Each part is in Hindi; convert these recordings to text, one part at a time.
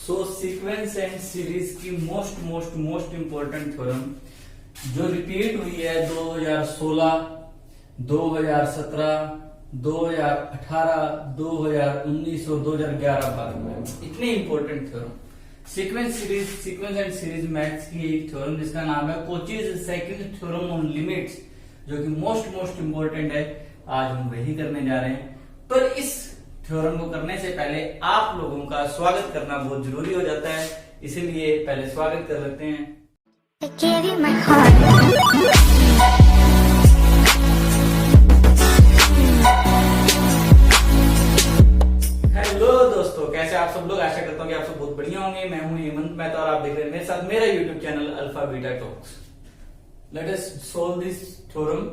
सो सीक्वेंस एंड सीरीज की मोस्ट इम्पोर्टेंट थ्योरम जो रिपीट हुई है 2016, 2017, 2018, 2019 और 2011-12 में इतने important theorem sequence and series maths की एक थ्योरम जिसका नाम है कोचीज सेकंड थ्योरम ऑन लिमिट्स, जो कि मोस्ट इम्पोर्टेंट है। आज हम वही करने जा रहे हैं, पर इस थ्योरम को करने से पहले आप लोगों का स्वागत करना बहुत जरूरी हो जाता है, इसीलिए पहले स्वागत कर लेते हैं। हेलो दोस्तों, कैसे आप सब लोग? आशा करता हूँ कि आप सब बहुत बढ़िया होंगे। मैं हूं हेमंत मेहता और आप देख रहे हैं मेरे साथ मेरा YouTube channel alpha beta talks. Let us solve this theorem.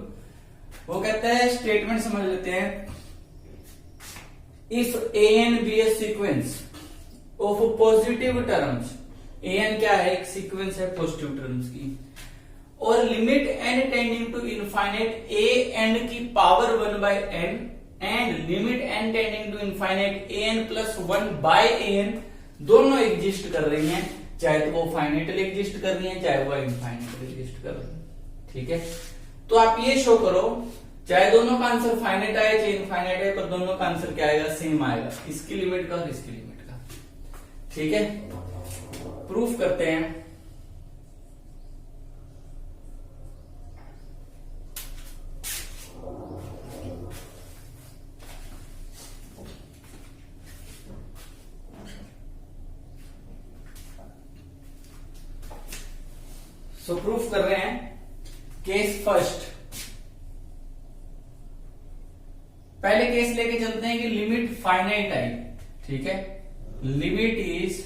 वो कहता है, स्टेटमेंट समझ लेते हैं। If a n be a sequence of positive terms, a n क्या है? एक सीक्वेंस है पॉजिटिव टर्म्स की, और limit n tending to infinite a n की power 1 by n and limit n tending to infinite a n plus 1 by an दोनों एग्जिस्ट कर रही हैं, चाहे तो वो फाइनाइटली एग्जिस्ट कर रही हैं, चाहे वो इनफाइनाइटली एग्जिस्ट कर रही हैं। ठीक है, तो आप ये शो करो, चाहे दोनों का आंसर फाइनाइट आए चाहे इनफाइनाइट है, पर दोनों का आंसर क्या आएगा? सेम आएगा, इसकी लिमिट का और इसकी लिमिट का। ठीक है, प्रूफ करते हैं। सो प्रूफ कर रहे हैं। केस फर्स्ट, पहले केस लेके चलते हैं कि लिमिट फाइनाइट आई। ठीक है, लिमिट इज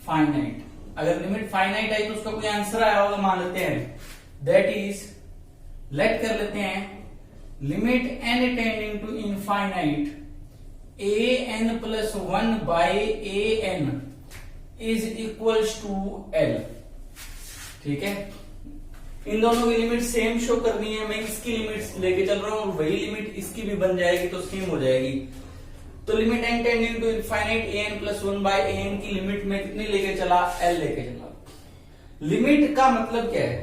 फाइनाइट। अगर लिमिट फाइनाइट आई तो उसका कोई आंसर आया होगा, मान लेते हैं। दैट इज, लेट कर लेते हैं, limit n tending to infinite a n plus 1 by a n is equals to L. ठीक है, इन दोनों की लिमिट सेम शो करनी है। मैं इसकी लिमिट लेके चल रहा हूं और वही लिमिट इसकी भी बन जाएगी, तो सेम हो जाएगी। तो limit n tending to infinite a n plus 1 by a n की लिमिट में कितनी लेके चला? एल लेके चला। लिमिट का मतलब क्या है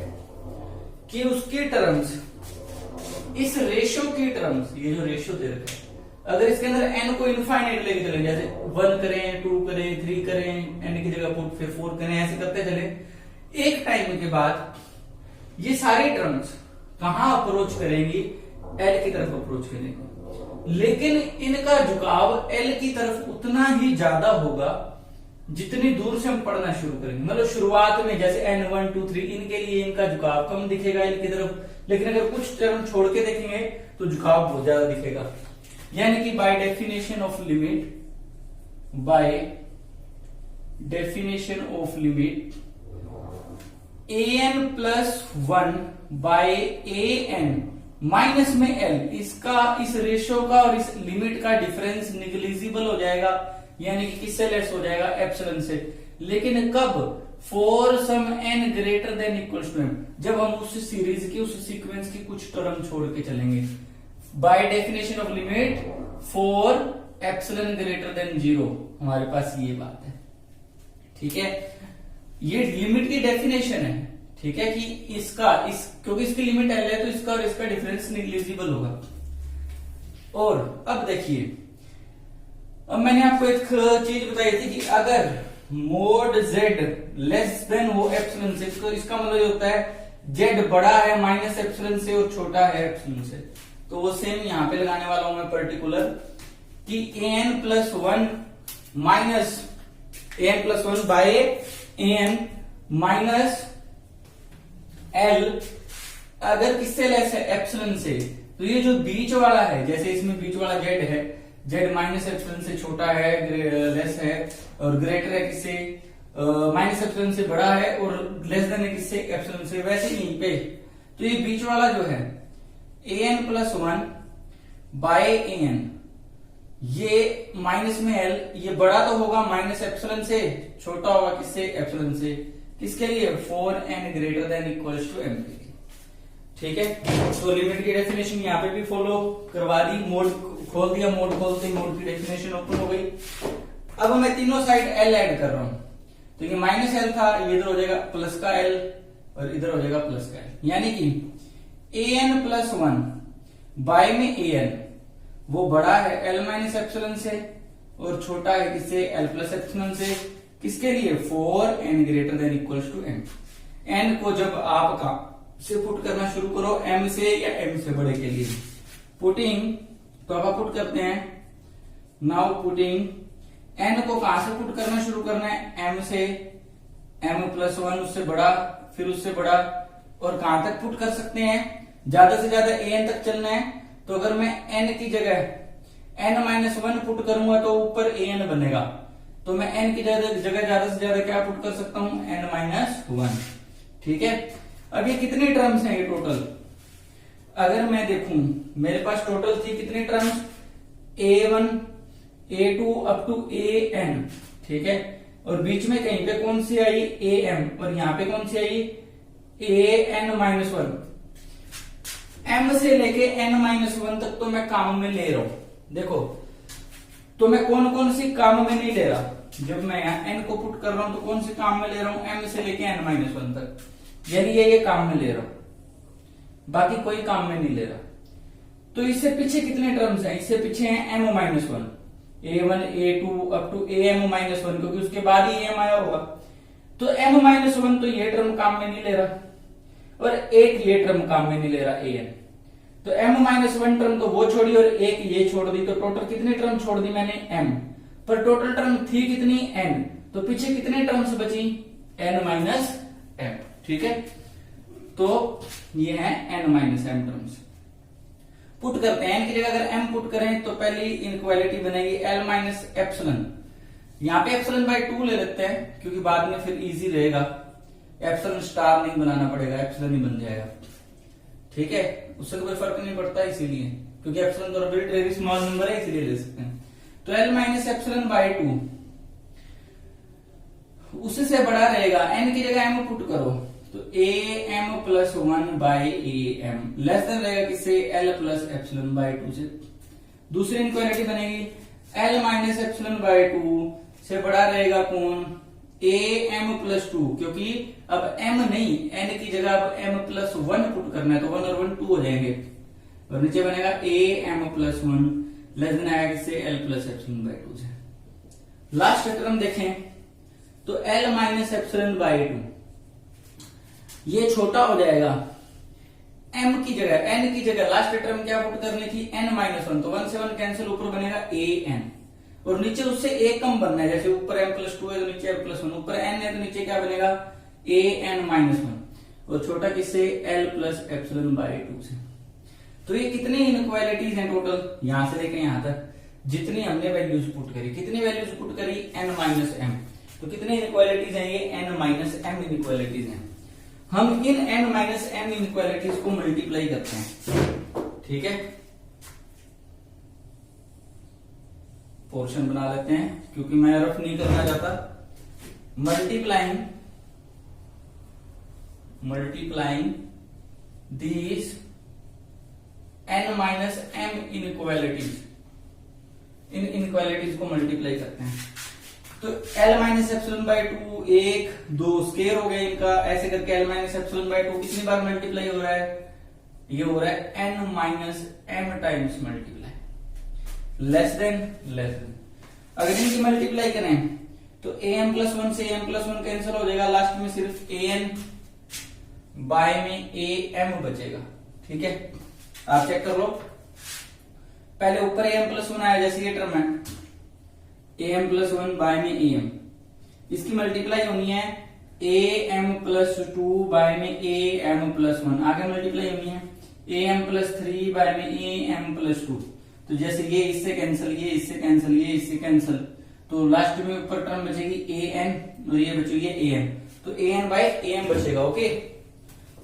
कि उसकी टर्म्स, इस रेशो की टर्म्स, ये जो रेशो दे रखा है, अगर इसके अंदर एन को इनफाइनाइट लेके चले, जैसे 1 करें, 2 करें, 3 करें, एन की जगह पुट फिर 4 करें, ऐसे करते चले, एक टाइम के बाद ये सारी टर्म्स कहां अप्रोच करेंगी? एल की तरफ अप्रोच करेंगे। लेकिन इनका झुकाव एल की तरफ उतना ही ज्यादा होगा जितनी दूर से हम पढ़ना शुरू करेंगे। मतलब शुरुआत में जैसे n1 2 3 इनके लिए इनका झुकाव कम दिखेगा एल की तरफ, लेकिन अगर कुछ टर्म छोड़ के देखेंगे तो झुकाव बहुत ज्यादा दिखेगा। यानी कि by definition of limit a n plus 1 by a n minus में एल, इसका, इस रेशियो का और इस लिमिट का डिफरेंस निग्लिजिबल हो जाएगा, यानी कि किससे लेस हो जाएगा? एप्सिलॉन से। लेकिन कब? For some n greater than equals to M, जब हम उस सीरीज की, उस सीक्वेंस की कुछ टर्म छोड़ के चलेंगे। Bye definition of limit for epsilon greater than 0, हमारे पास ये बात है। ठीक है, ये लिमिट की डेफिनेशन है। ठीक है, कि इसका, क्योंकि इसकी लिमिट एल है तो इसका और इसका डिफरेंस निग्लिजिबल होगा। और अब देखिए, अब मैंने आपको एक चीज बताई थी कि अगर मोड जेड लेस देन हो एप्सिलॉन से, तो इसका मतलब ये होता है जेड बड़ा है माइनस एप्सिलॉन से और छोटा है एप्सिलॉन से। तो वो सेम यहां पे लगाने वाला हूं मैं पर्टिकुलर, कि a n plus 1 minus a n plus 1 by a n minus l, अगर किससे लेस है? एप्सिलॉन से। तो ये जो बीच वाला है, जैसे इसमें बीच वाला जेड है, जेड माइनस एप्सिलॉन से छोटा है, लेस है, और ग्रेटर है किससे? माइनस एप्सिलॉन से बड़ा है, और लेस देन है किससे? एप्सिलॉन से। वैसे यहीं पे तो ये बीच वाला जो है a n plus 1 by a n, ये माइनस में एल, ये बड़ा तो होगा माइनस एप्सिलॉन से, छोटा होगा किससे? एप्सिलॉन से। किसके लिए? For n greater than equals to M के लिए। ठीक है, तो लिमिट की डेफिनेशन यहाँ पे भी फॉलो करवा दी। मोड खोल दिया, मोड खोलते मोड की डेफिनेशन ओपन हो गई। अब मैं तीनों साइड एल ऐड कर रहा हूं, तो ये माइनस एल था, ये इधर हो जाएगा प्लस का एल और इधर हो जाएगा प्लस का एल, यानी कि a n plus one by में ए एन वो बड़ा है एल माइनस एप्सिलॉन से और छोटा है किससे, एल प्लस एप्सिलॉन से। किसके लिए, for n greater than equals to M. N को जब आपका से पुट करना शुरू करो एम से या एम से बड़े के लिए, पुटिंग, तो अब आप पुट करते हैं, नाउ पुटिंग एन को कहां से पुट करना शुरू करना है, एम से, एम प्लस वन उससे बड़ा, फिर उससे बड़ा, और कहां तक पुट कर सकते हैं, ज्यादा से ज्यादा ए एन तक चलना है। तो अगर मैं एन की जगह एन माइनस वन पुट करूंगा तो ऊपर ए एन बनेगा, तो मैं एन की जगह ज्यादा से ज्यादा क्या पुट कर सकता हूं, एन माइनस वन। ठीक है, अब ये कितनी टर्म्स हैं ये टोटल, अगर मैं देखूं मेरे पास टोटल थी कितनी terms, A1 A2 up to AN, ठीक है, और बीच में कहीं पे कौन सी आई, AM, और यहां पे कौन सी आई, AN माइनस वन। M से लेके N माइनस वन तक तो मैं काम में ले रहा हूं। देखो तो मैं कौन कौन सी काम में नहीं ले रहा, जब मैं यहाँ N को पुट कर रहा हूं तो कौन सी काम में ले रहा हूं, M से लेके N माइनस वन तक, यानी ये काम में ले रहा हूं, बाकी कोई काम में नहीं ले रहा। तो इससे पीछे कितने टर्म्स हैं, इससे पीछे हैं M minus one, A1 A2 up to AM minus one, क्योंकि उसके बाद ही AM आया होगा। तो M माइनस वन तो ये टर्म काम में नहीं ले रहा, और एक ये टर्म काम में नहीं ले रहा AN, तो M माइनस वन टर्म तो वो छोड़ी और एक ये छोड़ दी, तो टोटल कितनी टर्म छोड़ दी मैंने, M, पर टोटल टर्म थी कितनी, N, तो पीछे कितने टर्म्स बची, N माइनस M। ठीक है, तो ये है N minus M terms. Put करते हैं, N की जगह अगर M पुट करें तो पहली इनक्वालिटी बनेगी L माइनस एप्सिलॉन, यहाँ पे एप्सिलॉन बाय 2 ले लेते हैं क्योंकि बाद में फिर इजी रहेगा, एप्सिलॉन स्टार नहीं बनाना पड़ेगा, एप्सिलॉन ही बन जाएगा। ठीक है, उससे कोई फर्क नहीं पड़ता इसीलिए, क्योंकि एप्सिलॉन तो वेरी स्मॉल नंबर है इसीलिए ले सकते हैं। तो L माइनस एप्सिलॉन बाय 2 उससे बड़ा रहेगा, N की जगह M पुट करो तो AM plus one by AM less then रहेगा किससे, L प्लस एप्सिलॉन बाय 2 से। दूसरी इनक्वालिटी बनेगी L माइनस एप्सिलॉन बाय 2 से बड़ा रहेगा कौन, AM प्लस 2, क्योंकि अब M नहीं N की जगह अब M प्लस वन पुट करना है, तो 1 और 1 2 हो जाएंगे, और नीचे बनेगा AM plus one less than आएगा किससे, L प्लस एप्सिलॉन बाय 2 से। लास्ट टर्म देखें तो L माइनस एप्सिलॉन बाय 2 ये छोटा हो जाएगा, M की जगह N की जगह लास्ट टर्म क्या पुट करनी थी, N माइनस वन, तो 1 से 1 कैंसिल, ऊपर बनेगा AN, और नीचे उससे एक कम बनना है, जैसे ऊपर M प्लस 2 है तो नीचे M प्लस वन, ऊपर N है तो नीचे क्या बनेगा, AN माइनस वन, और छोटा किससे, L प्लस एप्सिलॉन बाय 2 से। तो ये कितनी इनक्वालिटीज हैं टोटल, यहां से लेकर यहां तक जितनी हमने वैल्यूज पुट करी, कितनी वैल्यूज पुट करी, N माइनस M, तो कितनी इनक्वालिटीज हैं ये, N माइनस M इनक्वालिटीज हैं। हम इन N माइनस M इनक्वालिटीज को मल्टीप्लाई करते हैं। ठीक है, पोर्शन बना लेते हैं क्योंकि मैं रफ नहीं करना चाहता। Multiplying these N minus M inequalities, in inequalities को मल्टीप्लाई करते हैं। तो L minus epsilon by 2 1 2 square हो गया इनका, ऐसे करके L माइनस एप्सिलॉन बाय 2 कितनी बार मल्टीप्लाई हो रहा है, ये हो रहा है N minus M times multiply, less than. अगर इनकी मल्टीप्लाई करें तो AM प्लस वन से AM प्लस वन कैंसिल हो जाएगा, लास्ट में सिर्फ AN बाय में AM बचेगा। ठीक है, आप चेक कर लो, पहले ऊपर AM प्लस वन आया, जैसे ये टर्म है AM प्लस वन बाय में AM, इसकी मल्टीप्लाई होनी है AM प्लस 2 बाय में AM प्लस वन, आगे मल्टीप्लाई होनी है AM प्लस 3 बाय में AM प्लस 2, तो जैसे ये इससे कैंसिल, ये इससे कैंसिल, ये इससे कैंसिल, तो लास्ट में ऊपर टर्म बचेगी AN और ये बचेगी AM, तो AN बाय AM बचेगा। ओके,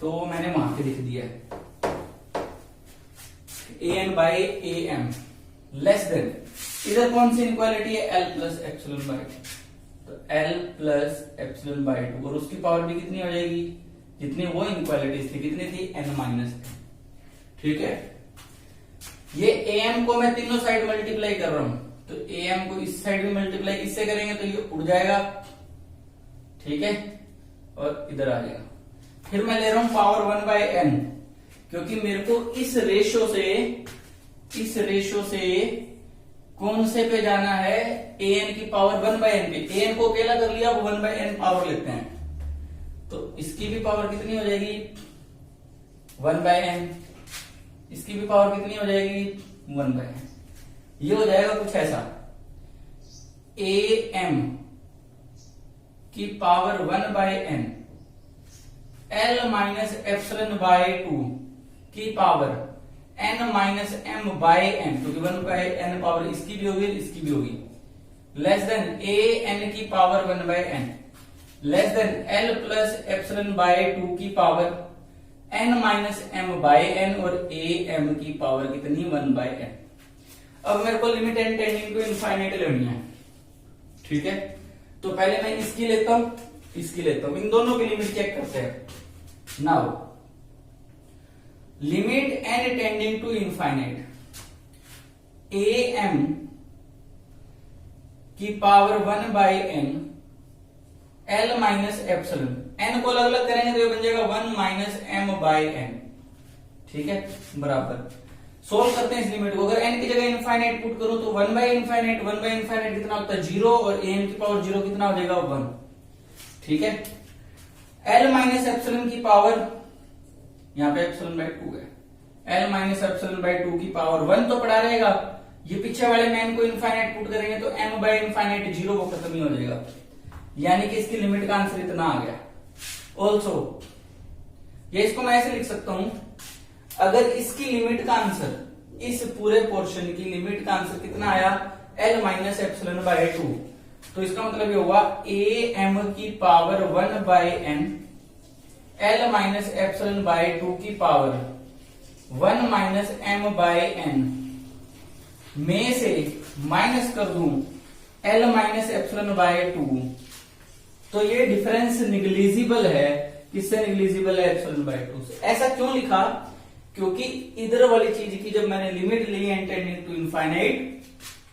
तो मैंने वहां पे लिख दिया है AN bye AM less than, इधर कौन सी इनक्वालिटी है, L प्लस एप्सिलॉन बाय 2, तो L प्लस एप्सिलॉन बाय 2, और उसकी पावर भी कितनी हो जाएगी, जितनी वो इनक्वालिटीज थी, कितनी थी, N माइनस। ठीक है, ये AM को मैं तीनों साइड मल्टीप्लाई कर रहा हूं, तो am को इस साइड में मल्टीप्लाई इससे करेंगे तो ये उड़ जाएगा, ठीक है, और इधर आ जाएगा। फिर मैं ले रहा हूं पावर 1/n, क्योंकि मेरे को इस रेशो से कौन से पे जाना है, an की पावर 1/n पे। an को अकेला कर लिया, 1/n पावर लेते हैं, तो इसकी भी पावर कितनी हो जाएगी 1/n, इसकी भी पावर कितनी हो जाएगी 1/n। ये हो जाएगा कुछ ऐसा, am की power 1/n L minus epsilon by 2 की power n minus m by n, क्योंकि 1/n पावर इसकी भी होगी इसकी भी होगी, लेस देन a n की power 1/n less than L plus epsilon by 2 की power n minus m by n और a m की पावर कितनी 1/n। अब मेरे को limit n tending to infinite लेनी है, ठीक है। तो पहले मैं इसकी लेता हूं, इसकी लेता हूं, इन दोनों की लिमिट चेक करते हैं। Now limit n tending to infinite am की power 1/n L minus epsilon, n को अलग अलग करेंगे तो ये बन जाएगा 1 माइनस m बाय n, ठीक है, बराबर। सोल्व करते हैं इस लिमिट को। अगर n की जगह इनफाइनाइट पुट करूं तो 1/इनफाइनाइट कितना होता है 0 और am की पावर 0 कितना हो जाएगा 1, ठीक है। L माइनस एप्सिलॉन की पावर, यहां पे एप्सिलॉन बाय 2 है, L माइनस एप्सिलॉन बाय 2 की पावर 1 तो पड़ा रहेगा। ये पीछे वाले में n को इनफाइनाइट पुट करेंगे तो m बाय इनफाइनाइट 0 वो खत्म ही हो जाएगा, यानी कि इसकी लिमिट का आंसर इतना आ गया। ऑल्सो ये इसको मैं ऐसे लिख सकता हूं, अगर इसकी लिमिट का आंसर, इस पूरे पोर्शन की लिमिट का आंसर कितना आया L माइनस एप्सिलॉन बाय 2, तो इसका मतलब ये होगा am की power 1/n L minus epsilon by 2 की power 1 minus m by n में से माइनस कर दूं L माइनस एप्सिलॉन बाय 2, तो ये डिफरेंस निग्लिजिबल है। किससे निग्लिजिबल है? एप्सिलॉन बाय 2 से। ऐसा क्यों लिखा? क्योंकि इधर वाली चीज की जब मैंने लिमिट ली है टेंडिंग टू इनफाइनाइट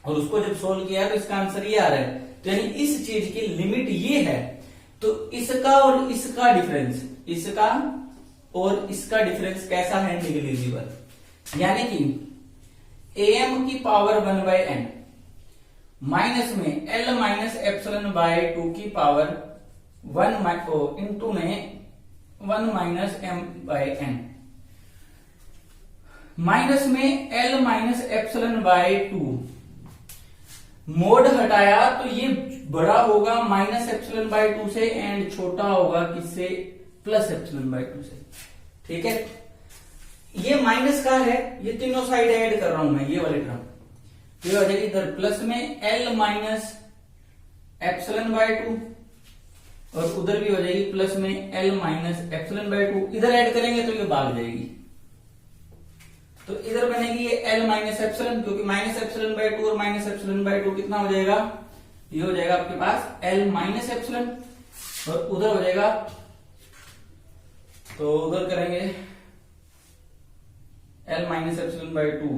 और उसको जब सोल्व किया तो इसका आंसर ये आ रहा है, तो यानी इस चीज की लिमिट ये है, तो इसका और इसका डिफरेंस, इसका और इसका डिफरेंस कैसा है? निग्लिजिबल। यानी कि am की पावर 1/n माइनस में L माइनस एप्सिलॉन बाय 2 की पावर 1 इंटू में 1 minus m by n, minus में L minus epsilon by 2, mod हटाया तो ये बड़ा होगा माइनस एप्सिलॉन बाय 2 से एंड छोटा होगा किससे? प्लस एप्सिलॉन बाय 2 से, ठीक है। ये माइनस का है, ये तीनों साइड ऐड कर रहा हूं मैं, ये वाली टर्म, ये हो जाएगी इधर प्लस में L माइनस एप्सिलॉन बाय 2 और उधर भी हो जाएगी प्लस में L माइनस एप्सिलॉन बाय 2, इधर ऐड करेंगे तो ये भाग जाएगी, तो इधर बनेगी ये L माइनस एप्सिलॉन, क्योंकि माइनस एप्सिलॉन बाय 2 और माइनस एप्सिलॉन बाय 2 कितना हो जाएगा? ये हो जाएगा आपके पास L माइनस एप्सिलॉन, और उधर हो जाएगा, तो उधर करेंगे L माइनस एप्सिलॉन बाय 2,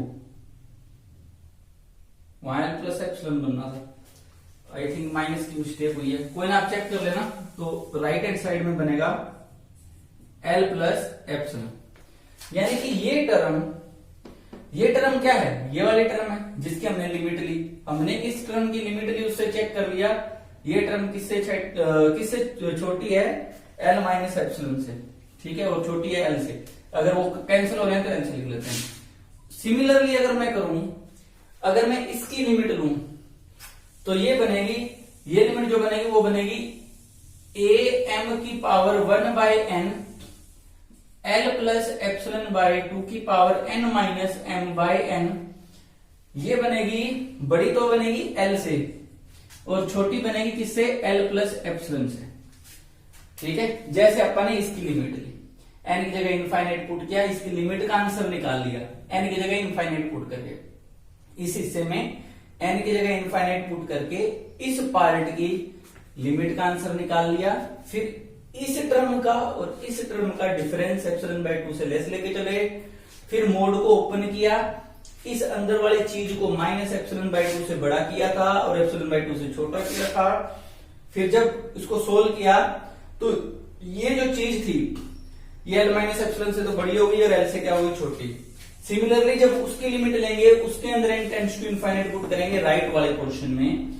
वहां L प्लस एप्सिलॉन बनना था, आई थिंक माइनस की मिस्टेक हुई है, कोई ना, आप चेक कर लेना। तो राइट हैंड साइड में बनेगा L प्लस एप्सिलॉन, यानी कि ये टर्म क्या है? ये वाली टर्म है जिसकी हमने लिमिट ली। हमने किस टर्म की लिमिट ली उससे चेक कर लिया, ये टर्म किससे छोटी है? L माइनस एप्सिलॉन से, ठीक है, और छोटी है L से। अगर वो कैंसिल हो रहे हैं तो L से लिख लेते हैं। सिमिलरली अगर मैं करूं, अगर मैं इसकी लिमिट लूं तो ये बनेगी, ये लिमिट जो बनेगी वो बनेगी am की power 1/n L plus epsilon by 2 की power n minus m by n, ये बनेगी, बड़ी तो बनेगी L से और छोटी बनेगी किससे? L प्लस एप्सिलॉन से, ठीक है। जैसे अपन ने इसकी लिमिट ली, n की जगह इनफाइनाइट पुट किया, इसकी लिमिट का आंसर निकाल लिया n की जगह इनफाइनाइट पुट करके। इस हिस्से में n की जगह इनफाइनाइट पुट करके इस पार्ट की लिमिट का आंसर निकाल लिया, फिर इस टर्म का और इस टर्म का डिफरेंस एप्सिलॉन बाय 2 से लेस लेके चले, फिर मोड को ओपन किया, इस अंदर वाली चीज को माइनस एप्सिलॉन बाई 2 से बड़ा किया था और एप्सिलॉन बाई 2 से छोटा किया था। फिर जब इसको सोल्व किया तो ये जो चीज थी ये एल माइनस एप्सिलॉन से तो बड़ी हो गई और एल से क्या होगी, छोटी। सिमिलरली जब उसकी लिमिट लेंगे, उसके अंदर n tends to infinite put करेंगे राइट वाले पोर्शन में,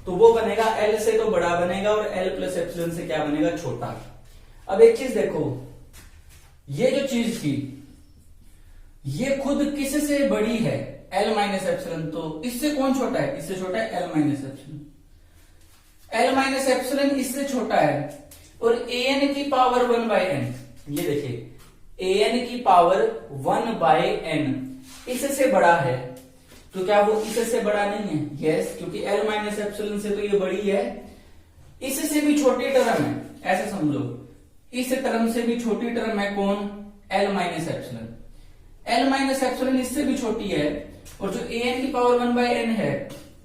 तो वो बनेगा एल से तो बड़ा बनेगा और एल प्लस एप्सिलॉन से क्या बनेगा, छोटा। अब एक चीज देखो, ये जो चीज थी ये खुद किससे बड़ी है, एल माइनस एप्सिलॉन, तो इससे कौन छोटा है, इससे छोटा है L minus epsilon. L minus epsilon इससे छोटा है और ए एन की पावर 1 बाई एन, ये देखिए ए एन की पावर 1 बाई एन इससे बड़ा है, तो क्या वो इससे बड़ा नहीं है? यस, क्योंकि एल माइनस एप्सिलॉन से तो ये बड़ी है। इससे भी छोटी टर्म है, ऐसे समझो, इस टर्म से भी छोटी टर्म है कौन, L minus epsilon. L minus epsilon इससे भी छोटी है और जो ए एन की पावर 1 बाई एन है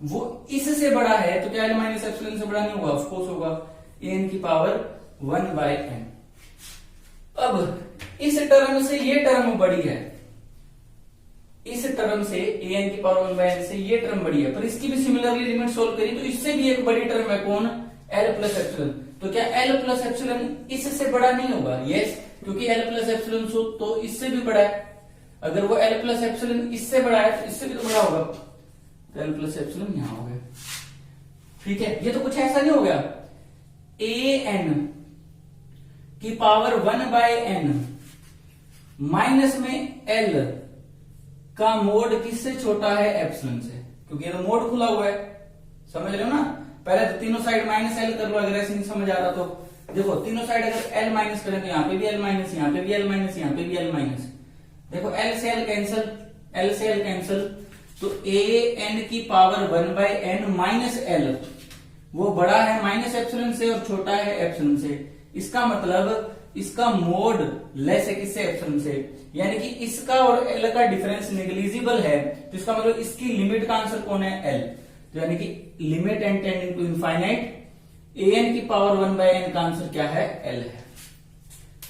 वो इससे बड़ा है, तो क्या एल माइनस एप्सिलॉन से बड़ा नहीं होगा? ऑफकोर्स होगा, ए एन की पावर 1 बाई एन। अब इस टर्म से ये टर्म बड़ी है, इस टर्म से ए एन की पावर 1 बाई एन से ये टर्म बड़ी है, पर इसकी भी सिमिलरली लिमिट सोल्व करी तो इससे भी एक बड़ी टर्म है कौन, एल प्लस एप्सिलॉन। तो क्या एल प्लस एप्सिलॉन इससे बड़ा नहीं होगा? यस, क्योंकि एल प्लस एप्सिलॉन तो इससे भी बड़ा है। अगर वो एल प्लस एप्सिलॉन इससे बड़ा है तो इससे भी तो बड़ा होगा, तो एल प्लस एप्सिलॉन यहां हो गया। ठीक है, ये तो कुछ ऐसा नहीं हो गया, ए एन की पावर 1 बाई एन माइनस में एल का मोड किससे छोटा है, एप्सिलॉन से, क्योंकि ये तो मोड खुला हुआ है, समझ रहे हो ना। पहले तो तीनों साइड माइनस एल कर लो, अगर ऐसे नहीं समझ आ रहा तो देखो, तीनों साइड अगर एल माइनस करें तो यहाँ पे भी एल माइनस, यहाँ पे भी एल माइनस, यहाँ पे भी एल माइनस। देखो एल से एल कैंसल, एल से एल कैंसल, तो ए एन की power 1 by n minus L वो बड़ा है माइनस एप्सिलॉन से और छोटा है एप्सिलॉन से। इसका मतलब इसका मोड लेस है किससे, एप्सिलॉन से, यानी कि इसका और एल का डिफरेंस नेग्लिजिबल है, तो इसका मतलब इसकी लिमिट का आंसर कौन है, एल। तो यानी कि limit n tending to infinite a n की पावर 1 बाई एन का आंसर क्या है, एल है।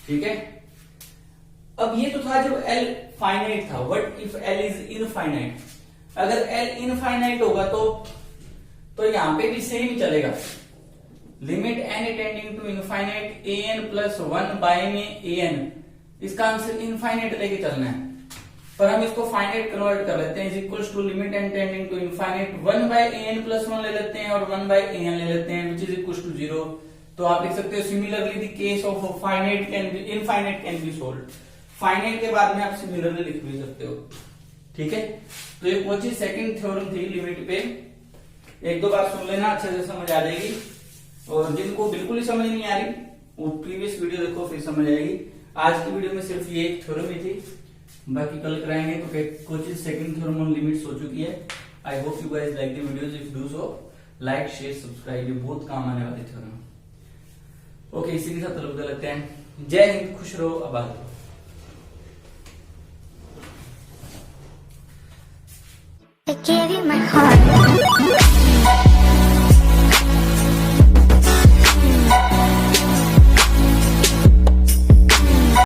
ठीक है, अब ये तो था जब एल फाइनाइट था, what if L is infinite. अगर एल इनफाइनाइट होगा तो यहां पे भी सेम चलेगा, limit n tending to infinite a n plus 1 by में ए एन, इसका आंसर इनफाइनाइट लेके चलना है, पर हम इसको फाइनाइट कन्वर्ट कर लेते हैं, is equals to limit n tending to infinite 1 by a n plus 1 ले लेते हैं और 1 बाय ए एन ले लेते हैं, विच इज इक्वल्स टू 0। तो आप लिख सकते हो similarly the case of finite can be infinite can be solved. Finite के बाद में आप सिमिलरली लिख भी सकते हो। ठीक है, तो ये कौन-सी सेकंड थ्योरम थी लिमिट पे, एक दो बार सुन लेना, अच्छे से समझ आ जाएगी, और जिनको बिल्कुल ही समझ नहीं आ रही वो प्रीवियस वीडियो देखो, फिर समझ आएगी। आज की वीडियो में सिर्फ ये एक थ्योरम ही थी, बाकी कल कराएंगे। तो कोई सेकंड थ्योरम ऑन लिमिट्स हो चुकी है। I hope you guys like the videos, if do so like share subscribe, ये बहुत काम आने वाले थ्योरम। ओके, इसी के साथ अलविदा लगते हैं। जय हिंद, खुश रहो, आबाद रहो। I gave you my heart.